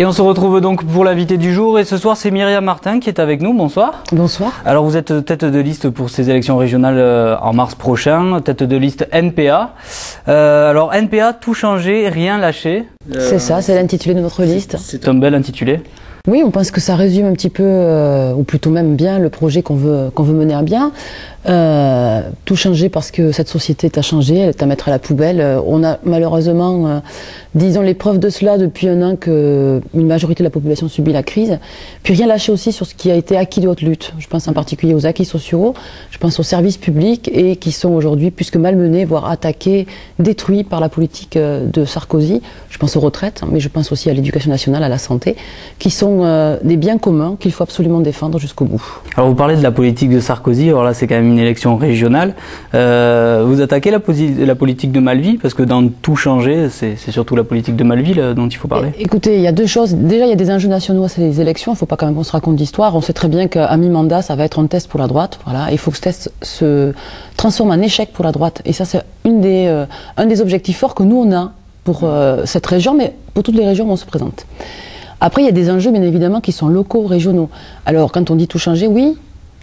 Et on se retrouve donc pour l'invité du jour, et ce soir c'est Myriam Martin qui est avec nous. Bonsoir. Bonsoir. Alors vous êtes tête de liste pour ces élections régionales en mars prochain, tête de liste NPA. Alors NPA, tout changer, rien lâcher. C'est ça, c'est l'intitulé de notre liste. C'est un bel intitulé. Oui, on pense que ça résume un petit peu, ou plutôt même bien, le projet qu'on veut mener à bien. Tout changer parce que cette société est à changer, elle est à mettre à la poubelle. On a malheureusement, disons, les preuves de cela depuis un an qu'une majorité de la population subit la crise. Puis rien lâcher aussi sur ce qui a été acquis de haute lutte. Je pense en particulier aux acquis sociaux, je pense aux services publics et qui sont aujourd'hui plus que malmenés, voire attaqués, détruits par la politique de Sarkozy. Je pense aux retraites, mais je pense aussi à l'éducation nationale, à la santé, qui sont des biens communs qu'il faut absolument défendre jusqu'au bout. Alors vous parlez de la politique de Sarkozy, alors là c'est quand même une élection régionale. Vous attaquez la politique de Malvy, parce que dans tout changer, c'est surtout la politique de Malvy dont il faut parler. Écoutez, il y a deux choses. Déjà, il y a des enjeux nationaux à ces élections. Il ne faut pas quand même qu'on se raconte d'histoire. On sait très bien qu'à mi-mandat, ça va être un test pour la droite. Voilà. Il faut que ce test se transforme en échec pour la droite. Et ça, c'est un des objectifs forts que nous, on a pour cette région, mais pour toutes les régions où on se présente. Après, il y a des enjeux, bien évidemment, qui sont locaux, régionaux. Alors, quand on dit tout changer, oui,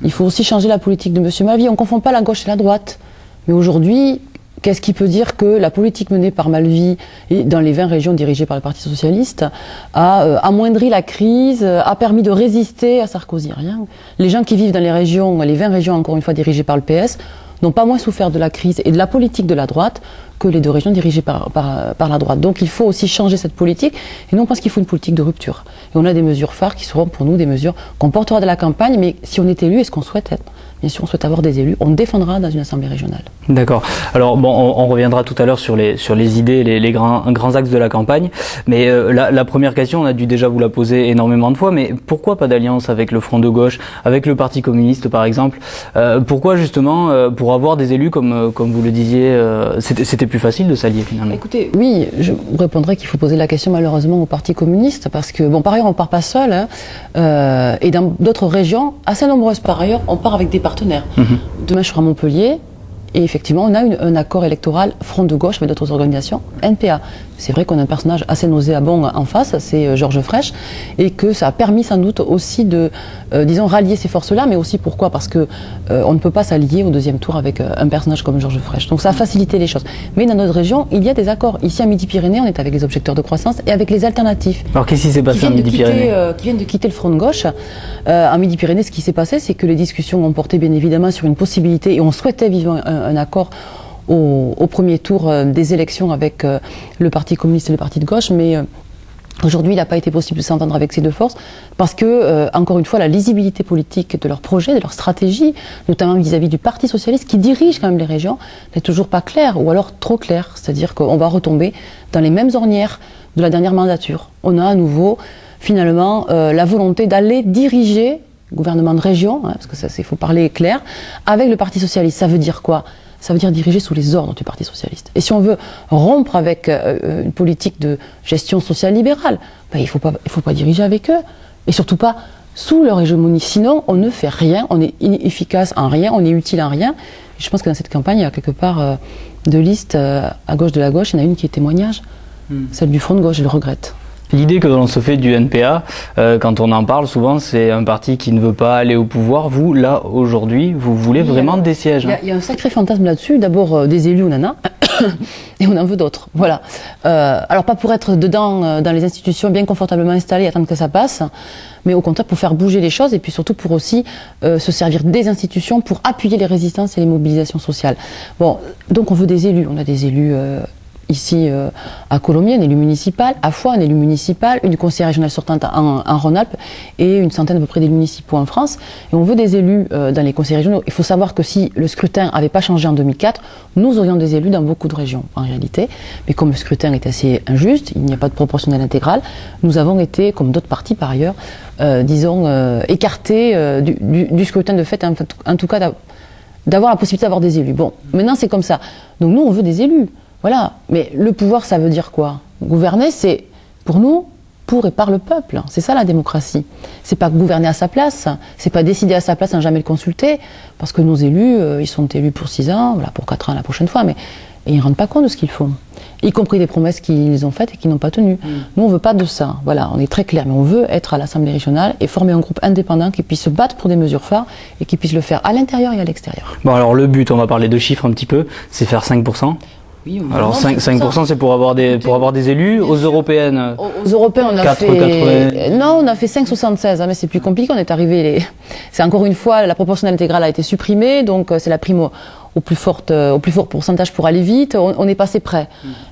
il faut aussi changer la politique de M. Malvy. On ne confond pas la gauche et la droite. Mais aujourd'hui, qu'est-ce qui peut dire que la politique menée par Malvy et dans les 20 régions dirigées par le Parti Socialiste a amoindri la crise, a permis de résister à Sarkozy? Rien. Les gens qui vivent dans les 20 régions, encore une fois, dirigées par le PS, n'ont pas moins souffert de la crise et de la politique de la droite que les deux régions dirigées par la droite. Donc il faut aussi changer cette politique, et nous on pense qu'il faut une politique de rupture. Et on a des mesures phares qui seront pour nous des mesures qu'on portera de la campagne, mais si on est élu, et ce qu'on souhaite être, bien sûr on souhaite avoir des élus, on défendra dans une assemblée régionale. D'accord. Alors bon, on reviendra tout à l'heure sur les idées, les grands axes de la campagne, mais la première question, on a dû déjà vous la poser énormément de fois, mais pourquoi pas d'alliance avec le Front de gauche, avec le Parti communiste par exemple? Pourquoi justement, pour avoir des élus comme vous le disiez, c'était plus facile de s'allier finalement? Écoutez, oui, je vous répondrai qu'il faut poser la question malheureusement au Parti communiste, parce que, bon, par ailleurs, on ne part pas seul, hein, et dans d'autres régions, assez nombreuses par ailleurs, on part avec des partenaires. Demain, je serai à Montpellier, et effectivement, on a un accord électoral Front de gauche avec d'autres organisations, NPA. C'est vrai qu'on a un personnage assez nauséabond en face, c'est Georges Frêche, et que ça a permis sans doute aussi de, disons, rallier ces forces-là, mais aussi pourquoi? Parce que on ne peut pas s'allier au deuxième tour avec un personnage comme Georges Frêche. Donc ça a facilité les choses. Mais dans notre région, il y a des accords. Ici, à Midi-Pyrénées, on est avec les objecteurs de croissance et avec les alternatifs. Alors qu'est-ce qui s'est passé à Midi-Pyrénées? Qui viennent de quitter le Front de gauche. À Midi-Pyrénées, ce qui s'est passé, c'est que les discussions ont porté bien évidemment sur une possibilité, et on souhaitait vivre un accord au premier tour des élections avec le Parti communiste et le Parti de gauche, mais aujourd'hui il n'a pas été possible de s'entendre avec ces deux forces parce que, encore une fois, la lisibilité politique de leur projet, de leur stratégie, notamment vis-à-vis du Parti socialiste qui dirige quand même les régions, n'est toujours pas claire, ou alors trop claire, c'est-à-dire qu'on va retomber dans les mêmes ornières de la dernière mandature. On a à nouveau finalement la volonté d'aller diriger le gouvernement de région, hein, parce que ça, il faut parler clair, avec le Parti socialiste. Ça veut dire quoi? Ça veut dire diriger sous les ordres du Parti socialiste. Et si on veut rompre avec une politique de gestion sociale libérale, ben, il faut pas diriger avec eux. Et surtout pas sous leur hégémonie. Sinon, on ne fait rien, on est inefficace en rien, on est utile en rien. Et je pense que dans cette campagne, il y a quelque part deux listes à gauche de la gauche. Il y en a une qui est témoignage, celle du Front de gauche, je le regrette. L'idée que l'on se fait du NPA, quand on en parle souvent, c'est un parti qui ne veut pas aller au pouvoir. Vous, là, aujourd'hui, vous voulez vraiment des sièges. Il y a un sacré fantasme là-dessus. D'abord, des élus, on en a, et on en veut d'autres. Voilà. Alors, pas pour être dedans, dans les institutions, bien confortablement installées, attendre que ça passe, mais au contraire, pour faire bouger les choses, et puis surtout pour aussi se servir des institutions pour appuyer les résistances et les mobilisations sociales. Bon, donc on veut des élus. On a des élus ici à Colomiers, un élu municipal, à Foix, un élu municipal, une conseillère régionale sortante en Rhône-Alpes et une centaine à peu près d'élus municipaux en France. Et on veut des élus dans les conseils régionaux. Il faut savoir que si le scrutin n'avait pas changé en 2004, nous aurions des élus dans beaucoup de régions en réalité. Mais comme le scrutin est assez injuste, il n'y a pas de proportionnel intégral, nous avons été, comme d'autres partis par ailleurs, disons, écartés du scrutin de fait, en tout cas d'avoir la possibilité d'avoir des élus. Bon, maintenant c'est comme ça. Donc nous on veut des élus. Voilà, mais le pouvoir, ça veut dire quoi? Gouverner, c'est, pour nous, pour et par le peuple. C'est ça la démocratie. C'est pas gouverner à sa place, c'est pas décider à sa place sans jamais le consulter, parce que nos élus, ils sont élus pour 6 ans, voilà, pour 4 ans la prochaine fois, mais ils ne rendent pas compte de ce qu'ils font, y compris des promesses qu'ils ont faites et qu'ils n'ont pas tenues. Nous, on veut pas de ça. Voilà, on est très clair, mais on veut être à l'Assemblée régionale et former un groupe indépendant qui puisse se battre pour des mesures phares et qui puisse le faire à l'intérieur et à l'extérieur. Bon, alors le but, on va parler de chiffres un petit peu, c'est faire 5%. Oui, alors 5% c'est pour avoir des élus. Aux européennes. Aux européens, on a fait. Non, on a fait 5,76, hein, mais c'est plus compliqué. On est arrivé. C'est encore une fois, la proportionnelle intégrale a été supprimée, donc c'est la prime au plus fort pourcentage pour aller vite. On est passé près.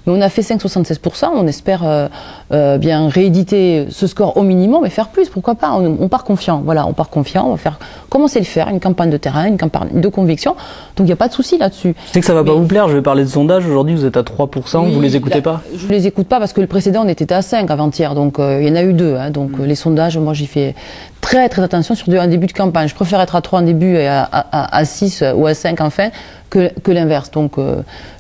Mais on a fait 5,76%. On espère bien rééditer ce score au minimum et faire plus. Pourquoi pas? On part confiant. Voilà, on part confiant. On va faire commencer le faire, une campagne de terrain, une campagne de conviction. Donc il n'y a pas de souci là-dessus. Je sais que ça va pas vous plaire. Je vais parler de sondage. Aujourd'hui, vous êtes à 3%. Oui, vous les écoutez pas? Je les écoute pas parce que le précédent, on était à 5 avant-hier. Donc il y en a eu 2. Hein, donc les sondages, moi j'y fais très attention sur un début de campagne. Je préfère être à 3 en début et à 6 ou à 5 en fin que l'inverse. Donc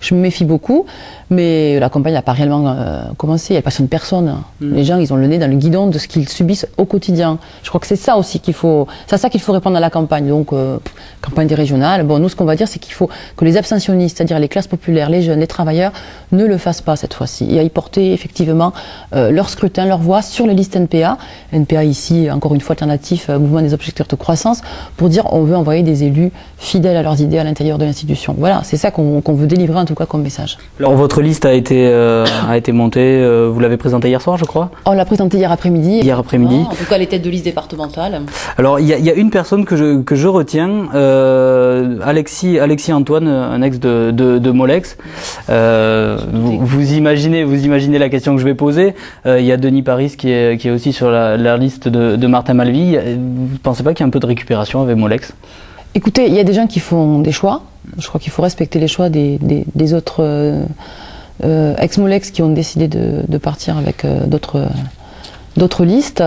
je me méfie beaucoup. Mais la campagne n'a pas réellement commencé. Elle passe une personne. Les gens, ils ont le nez dans le guidon de ce qu'ils subissent au quotidien. Je crois que c'est ça aussi qu'il faut. C'est à ça qu'il faut répondre à la campagne. Donc campagne des régionales. Bon, nous, ce qu'on va dire, c'est qu'il faut que les abstentionnistes, c'est-à-dire les classes populaires, les jeunes, les travailleurs, ne le fassent pas cette fois-ci. Et à y porter effectivement leur scrutin, leur voix sur les listes NPA. NPA ici, encore une fois, alternatif, mouvement des objecteurs de croissance, pour dire on veut envoyer des élus fidèles à leurs idées à l'intérieur de l'institution. Voilà, c'est ça qu'on veut délivrer en tout cas comme message. Alors votre liste a été montée, vous l'avez présentée hier soir, je crois? On l'a présentée hier après-midi. Hier après-midi. En tout cas, les têtes de liste départementales. Alors, il y a une personne que je retiens, Alexis Antoine, un ex de Molex. Vous imaginez la question que je vais poser. Il y a Denis Paris qui est aussi sur la liste de Martin Malvy. Vous pensez pas qu'il y a un peu de récupération avec Molex? Écoutez, il y a des gens qui font des choix. Je crois qu'il faut respecter les choix des autres ex-Molex qui ont décidé de partir avec d'autres listes.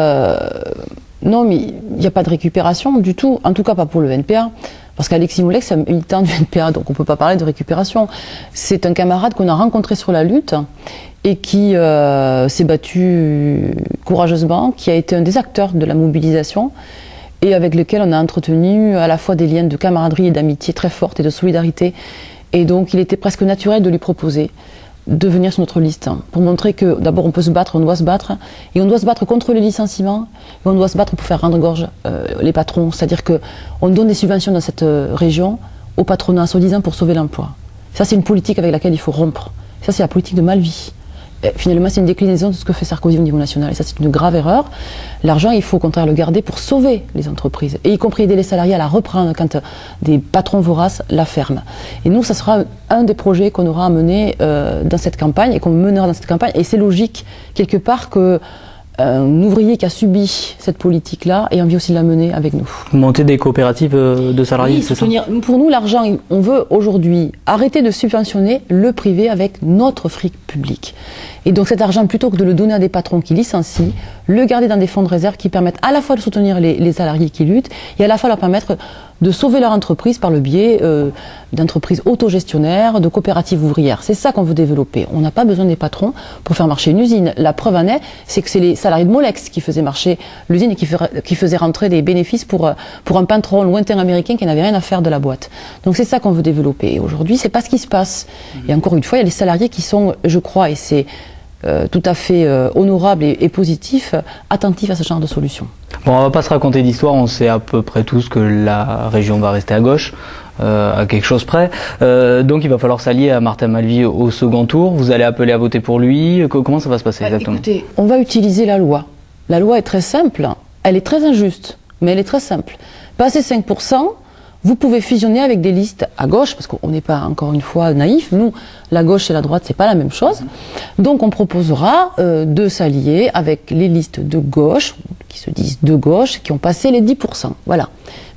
Non, mais il n'y a pas de récupération du tout, en tout cas pas pour le NPA. Parce qu'Alexis Molex, c'est un militant du NPA, donc on ne peut pas parler de récupération. C'est un camarade qu'on a rencontré sur la lutte et qui s'est battu courageusement, qui a été un des acteurs de la mobilisation et avec lequel on a entretenu à la fois des liens de camaraderie et d'amitié très fortes et de solidarité. Et donc il était presque naturel de lui proposer de venir sur notre liste, pour montrer que d'abord on peut se battre, on doit se battre, et on doit se battre contre les licenciements, et on doit se battre pour faire rendre gorge les patrons, c'est-à-dire qu'on donne des subventions dans cette région au patronat, soi-disant pour sauver l'emploi. Ça c'est une politique avec laquelle il faut rompre, ça c'est la politique de Malvy. Et finalement, c'est une déclinaison de ce que fait Sarkozy au niveau national. Et ça, c'est une grave erreur. L'argent, il faut au contraire le garder pour sauver les entreprises. Et y compris aider les salariés à la reprendre quand des patrons voraces la ferment. Et nous, ça sera un des projets qu'on aura à mener dans cette campagne et qu'on menera dans cette campagne. Et c'est logique, quelque part, que un ouvrier qui a subi cette politique-là ait envie aussi de la mener avec nous. Monter des coopératives de salariés, oui, c'est ça. Pour nous, l'argent, on veut aujourd'hui arrêter de subventionner le privé avec notre fric public. Et donc cet argent, plutôt que de le donner à des patrons qui licencient, le garder dans des fonds de réserve qui permettent à la fois de soutenir les salariés qui luttent et à la fois leur permettre de sauver leur entreprise par le biais d'entreprises autogestionnaires, de coopératives ouvrières. C'est ça qu'on veut développer. On n'a pas besoin des patrons pour faire marcher une usine. La preuve en est, c'est que c'est les salariés de Molex qui faisaient marcher l'usine et qui faisaient rentrer des bénéfices pour un patron lointain américain qui n'avait rien à faire de la boîte. Donc c'est ça qu'on veut développer. Et aujourd'hui, c'est pas ce qui se passe. Et encore une fois, il y a les salariés qui sont, je crois, et c'est tout à fait honorable et positif, attentif à ce genre de solution. Bon, on va pas se raconter d'histoire, on sait à peu près tous que la région va rester à gauche, à quelque chose près. Donc il va falloir s'allier à Martin Malvy au second tour. Vous allez appeler à voter pour lui. Comment ça va se passer exactement? Écoutez, on va utiliser la loi. La loi est très simple, elle est très injuste, mais elle est très simple. Passez 5%, vous pouvez fusionner avec des listes à gauche, parce qu'on n'est pas, encore une fois, naïf. Nous, la gauche et la droite, c'est pas la même chose. Donc, on proposera de s'allier avec les listes de gauche, qui se disent de gauche, qui ont passé les 10%. Voilà.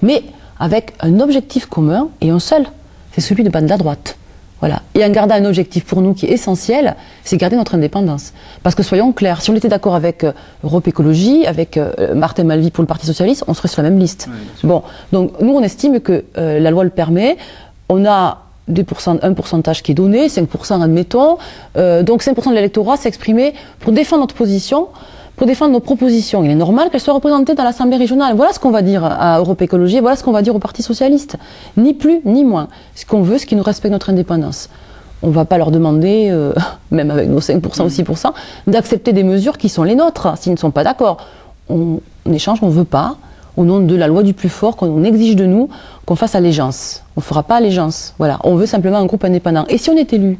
Mais avec un objectif commun et un seul, c'est celui de battre la droite. Voilà. Et en gardant un objectif pour nous qui est essentiel, c'est garder notre indépendance. Parce que soyons clairs, si on était d'accord avec Europe Écologie, avec Martin Malvy pour le Parti Socialiste, on serait sur la même liste. Oui, bon, donc nous on estime que la loi le permet, on a un pourcentage qui est donné, 5% admettons, donc 5% de l'électorat s'est exprimé pour défendre notre position, pour défendre nos propositions. Il est normal qu'elles soient représentées dans l'Assemblée régionale. Voilà ce qu'on va dire à Europe Écologie, voilà ce qu'on va dire au Parti Socialiste. Ni plus, ni moins. Ce qu'on veut, c'est qu'ils nous respectent notre indépendance. On ne va pas leur demander, même avec nos 5% ou 6%, d'accepter des mesures qui sont les nôtres, s'ils ne sont pas d'accord. En échange, on ne veut pas, au nom de la loi du plus fort, qu'on exige de nous qu'on fasse allégeance. On ne fera pas allégeance. Voilà. On veut simplement un groupe indépendant. Et si on est élu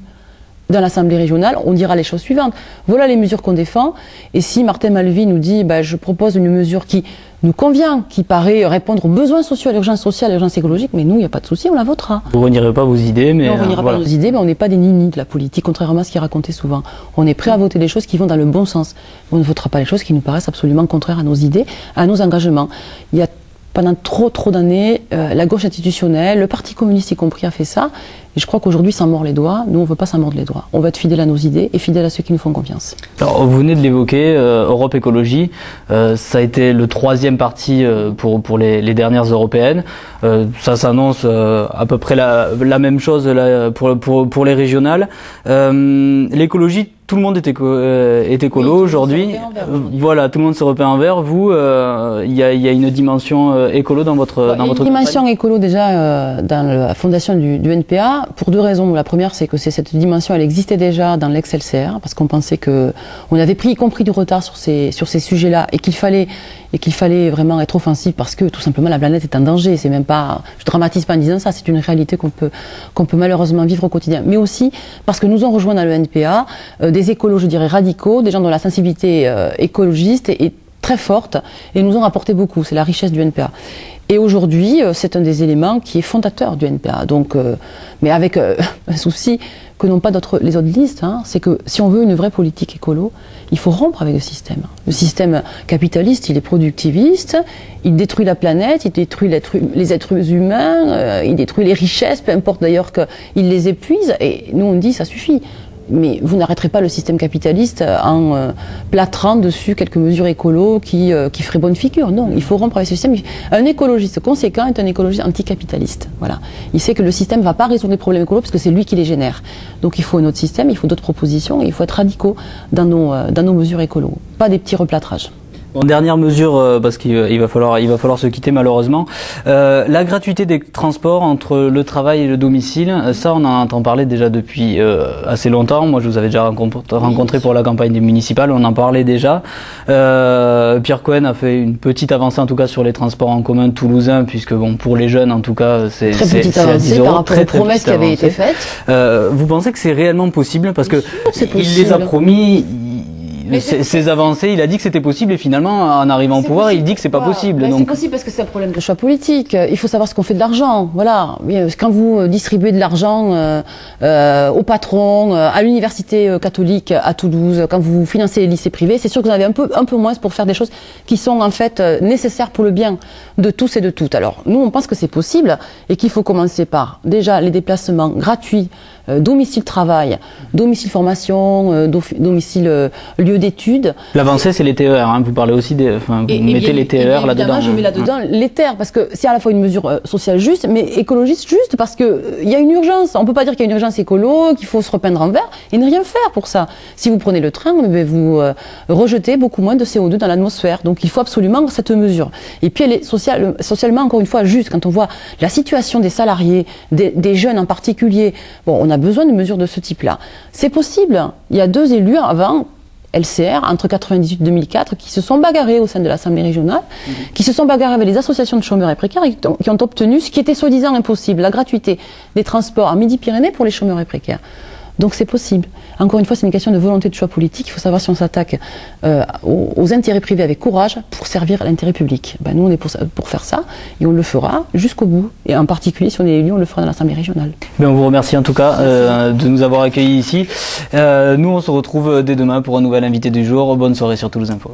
dans l'Assemblée régionale, on dira les choses suivantes. Voilà les mesures qu'on défend. Et si Martin Malvy nous dit je propose une mesure qui nous convient, qui paraît répondre aux besoins sociaux, à l'urgence sociale, à l'urgence écologique, mais nous, il n'y a pas de souci, on la votera. Vous renierez pas vos idées, mais... Non, on ne reniera pas nos idées, mais on n'est pas des ninis de la politique, contrairement à ce qui est raconté souvent. On est prêt à voter des choses qui vont dans le bon sens. On ne votera pas les choses qui nous paraissent absolument contraires à nos idées, à nos engagements. Il y a pendant trop d'années, la gauche institutionnelle, le Parti communiste y compris, a fait ça. Et je crois qu'aujourd'hui, ça mord les doigts. Nous, on ne veut pas s'en mordre les doigts. On va être fidèle à nos idées et fidèle à ceux qui nous font confiance. Alors, vous venez de l'évoquer, Europe Écologie, ça a été le 3e parti pour les dernières européennes. Ça s'annonce à peu près la même chose là, pour les régionales. L'écologie, tout le monde est écolo aujourd'hui. Voilà, tout le monde s'est repéré en vert. Vous, il y a une dimension écolo dans votre campagne. Une dimension écolo déjà dans la fondation du NPA, pour 2 raisons. La première, c'est que cette dimension, elle existait déjà dans l'ex-LCR, parce qu'on pensait que on avait pris, y compris du retard sur ces sujets-là, et qu'il fallait vraiment être offensif, parce que tout simplement la planète est en danger. C'est même pas, je dramatise pas en disant ça, c'est une réalité qu'on peut malheureusement vivre au quotidien. Mais aussi parce que nous ont rejoint dans le NPA des écolos, je dirais radicaux, des gens dont la sensibilité écologiste est très forte et nous ont apporté beaucoup. C'est la richesse du NPA. Et aujourd'hui, c'est un des éléments qui est fondateur du NPA. Donc, mais avec un souci que n'ont pas les autres listes, c'est que si on veut une vraie politique écolo, il faut rompre avec le système. Le système capitaliste, il est productiviste, il détruit la planète, il détruit les êtres humains, il détruit les richesses, peu importe d'ailleurs qu'il les épuise. Et nous, on dit ça suffit. Mais vous n'arrêterez pas le système capitaliste en plâtrant dessus quelques mesures écolo qui feraient bonne figure. Non, il faut rompre avec ce système. Un écologiste conséquent est un écologiste anticapitaliste. Voilà. Il sait que le système ne va pas résoudre les problèmes écolo parce que c'est lui qui les génère. Donc il faut un autre système, il faut d'autres propositions et il faut être radicaux dans nos mesures écolo. Pas des petits replâtrages. Bon, dernière mesure, parce qu'il va falloir se quitter malheureusement. La gratuité des transports entre le travail et le domicile, ça on en entend parler déjà depuis assez longtemps. Moi je vous avais déjà rencontré pour la campagne municipale, on en parlait déjà. Pierre Cohen a fait une petite avancée en tout cas sur les transports en commun toulousains, puisque bon pour les jeunes en tout cas c'est à 10 euros, par rapport aux promesses qui avaient été faites. Vous pensez que c'est réellement possible? Parce que il les a promis. Ces avancées, il a dit que c'était possible et finalement, en arrivant au pouvoir, il dit que c'est pas possible. C'est possible parce que c'est un problème de choix politique. Il faut savoir ce qu'on fait de l'argent. Voilà. Quand vous distribuez de l'argent aux patrons, à l'université catholique à Toulouse, quand vous financez les lycées privés, c'est sûr que vous en avez un peu moins pour faire des choses qui sont en fait nécessaires pour le bien de tous et de toutes. Alors, nous, on pense que c'est possible et qu'il faut commencer par déjà les déplacements gratuits, domicile travail, domicile formation, domicile lieu d'études. L'avancée, c'est les TER. Vous parlez aussi vous mettez les TER là-dedans. Je mets là-dedans les TER parce que c'est à la fois une mesure sociale juste, mais écologiste juste parce que il y a une urgence. On peut pas dire qu'il y a une urgence écolo, qu'il faut se repeindre en vert et ne rien faire pour ça. Si vous prenez le train, vous rejetez beaucoup moins de CO2 dans l'atmosphère. Donc il faut absolument cette mesure. Et puis elle est socialement encore une fois juste quand on voit la situation des salariés, des jeunes en particulier. Bon, on a besoin de mesures de ce type-là. C'est possible. Il y a 2 élus avant LCR, entre 98 et 2004, qui se sont bagarrés au sein de l'Assemblée régionale, qui se sont bagarrés avec les associations de chômeurs et précaires et qui ont obtenu ce qui était soi-disant impossible, la gratuité des transports en Midi-Pyrénées pour les chômeurs et précaires. Donc c'est possible. Encore une fois, c'est une question de volonté de choix politique. Il faut savoir si on s'attaque aux intérêts privés avec courage pour servir l'intérêt public. Nous, on est pour faire ça et on le fera jusqu'au bout. Et en particulier, si on est élu, on le fera dans l'Assemblée régionale. On vous remercie en tout cas de nous avoir accueillis ici. Nous, on se retrouve dès demain pour un nouvel invité du jour. Bonne soirée sur Toulouse Info.